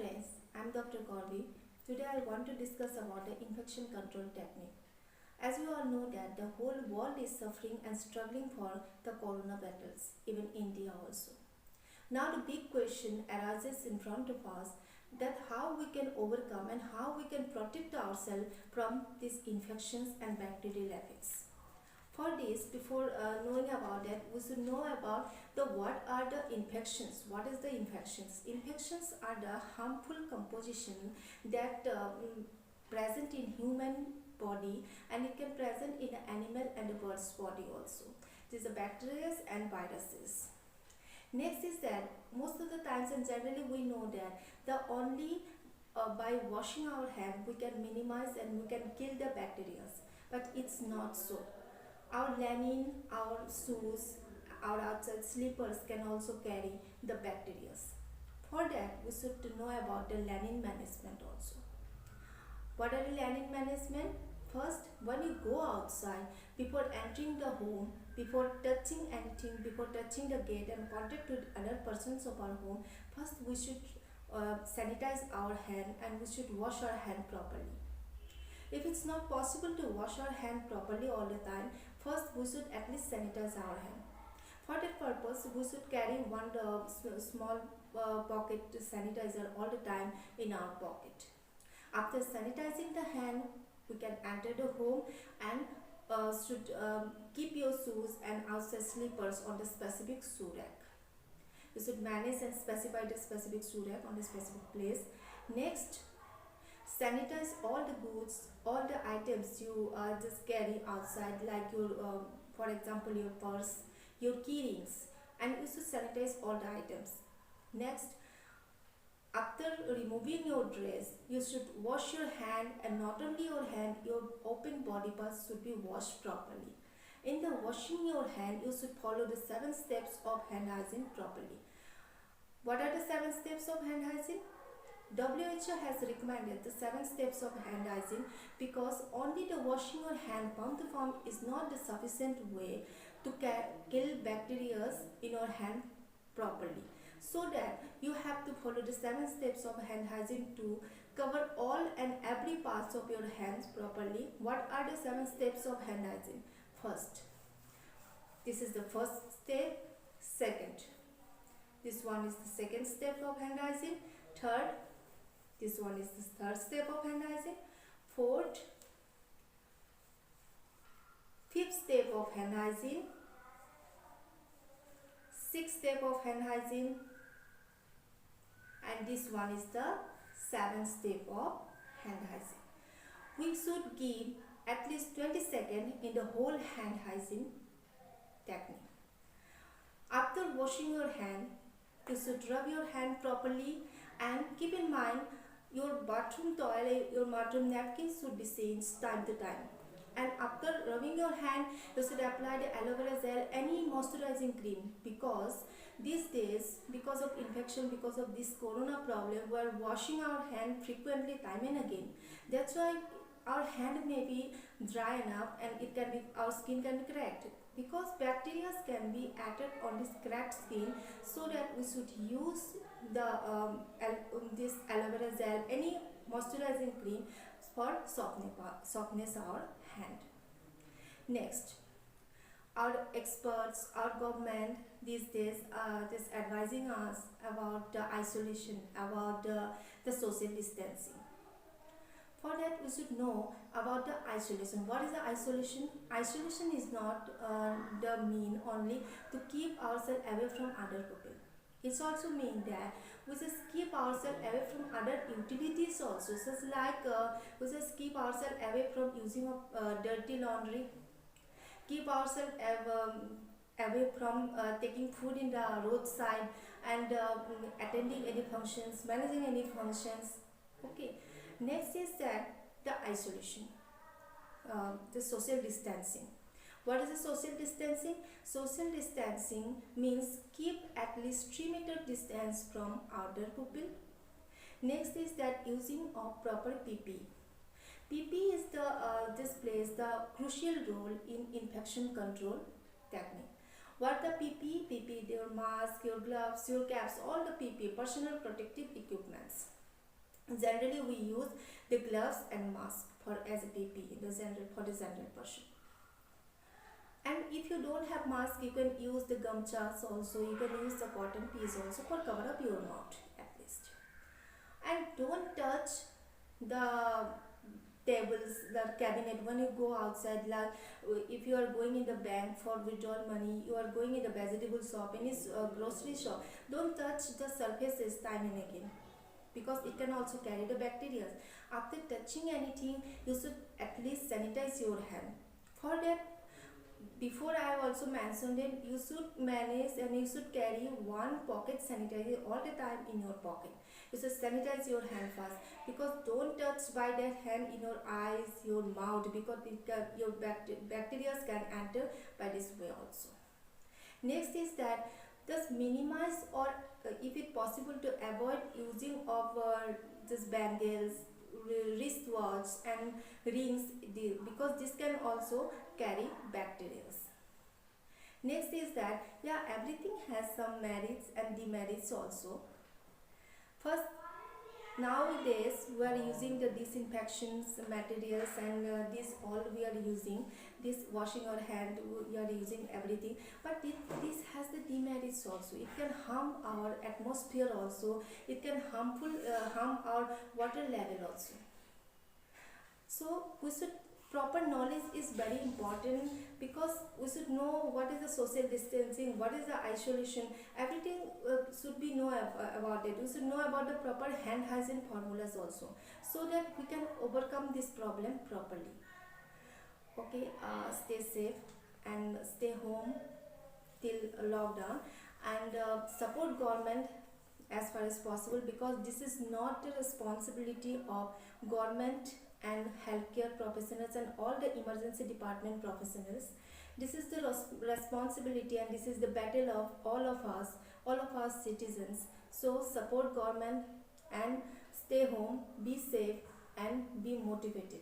friends, I'm Dr. Gauri. Today I want to discuss about the infection control technique. As we all know that the whole world is suffering and struggling for the corona battles, even India also. Now the big question arises in front of us that how we can overcome and how we can protect ourselves from these infections and bacterial effects. For this, before knowing about that, we should know about the what are the infections. What is the infections? Infections are the harmful composition that present in human body, and it can present in the animal and the bird's body also. These are bacteria and viruses. Next is that most of the times and generally we know that the only by washing our hand we can minimize and we can kill the bacteria, but it's not so. Our linen, our shoes, our outside slippers can also carry the bacteria. For that, we should to know about the linen management also. What are the linen management? First, when you go outside, before entering the home, before touching anything, before touching the gate and contact with other persons of our home, first we should sanitize our hand and we should wash our hand properly. If it's not possible to wash our hand properly all the time, first we should at least sanitize our hand. For that purpose, we should carry one small pocket sanitizer all the time in our pocket. After sanitizing the hand, we can enter the home and should keep your shoes and outside slippers on the specific shoe rack. You should manage and specify the specific shoe rack on the specific place. Next, sanitize all the goods, all the items you just carry outside, like your for example your purse, your key rings, and you should sanitize all the items. Next, after removing your dress, you should wash your hand, and not only your hand, your open body parts should be washed properly. In the washing your hand, you should follow the 7 steps of hand hygiene properly. What are the 7 steps of hand hygiene? WHO has recommended the 7 steps of hand hygiene because only the washing your hand palm to palm is not the sufficient way to kill bacteria in your hand properly. So that you have to follow the 7 steps of hand hygiene to cover all and every parts of your hands properly. What are the 7 steps of hand hygiene? First, this is the first step. Second, this one is the second step of hand hygiene. Third, this one is the third step of hand hygiene. Fourth, fifth step of hand hygiene. Sixth step of hand hygiene. And this one is the 7th step of hand hygiene. We should give at least 20 seconds in the whole hand hygiene technique. After washing your hand, you should rub your hand properly, and keep in mind your bathroom toilet, your bathroom napkins should be changed time to time. And after rubbing your hand, you should apply the aloe vera gel, any moisturizing cream, because these days, because of infection, because of this corona problem, we are washing our hand frequently time and again. That's why our hand may be dry enough and it can be, our skin can be cracked, because bacteria can be added on this cracked skin. So that we should use the this aloe vera gel, any moisturizing cream for softness our hand. Next, our experts, our government these days are just advising us about the isolation, about the social distancing. For that, we should know about the isolation. What is the isolation? Isolation is not the mean only to keep ourselves away from other people. It's also mean that we just keep ourselves away from other utilities also, such like we just keep ourselves away from using of dirty laundry, keep ourselves away from taking food in the roadside, and attending any functions, managing any functions. Okay. Next is that the isolation, the social distancing. What is the social distancing? Social distancing means keep at least 3-meter distance from other people. Next is that using of proper PPE. PPE is the this plays the crucial role in infection control technique. What the PPE? PPE, your mask, your gloves, your caps, all the PPE, personal protective equipments. Generally, we use the gloves and mask for as a PPE, the general for the general person. And if you don't have mask, you can use the gumchas also. You can use the cotton piece also for cover up your mouth at least. And don't touch the tables, the cabinet when you go outside. Like if you are going in the bank for withdrawal money, you are going in the vegetable shop, any grocery shop. Don't touch the surfaces time and again, because it can also carry the bacteria. After touching anything, you should at least sanitize your hand. For that, before I have also mentioned it, you should manage and you should carry one pocket sanitizer all the time in your pocket. You should sanitize your hand first, because don't touch by that hand in your eyes, your mouth, because your bacteria can enter by this way also. Next is that just minimize, or if it possible to avoid using of this bangles, wristwatch and rings, because this can also carry bacteria. Next is that, yeah, everything has some merits and demerits also. First, nowadays we are using the disinfections materials, and this all we are using, this washing our hand, we are using everything, but this has the demerits also. It can harm our atmosphere also, it can harm our water level also. So we should, proper knowledge is very important, because we should know what is the social distancing, what is the isolation, everything should be know about it. We should know about the proper hand hygiene formulas also, so that we can overcome this problem properly. Okay, stay safe and stay home till lockdown, and support government as far as possible, because this is not the responsibility of government and healthcare professionals and all the emergency department professionals. This is the responsibility, and this is the battle of all of our citizens. So support government and stay home, be safe and be motivated.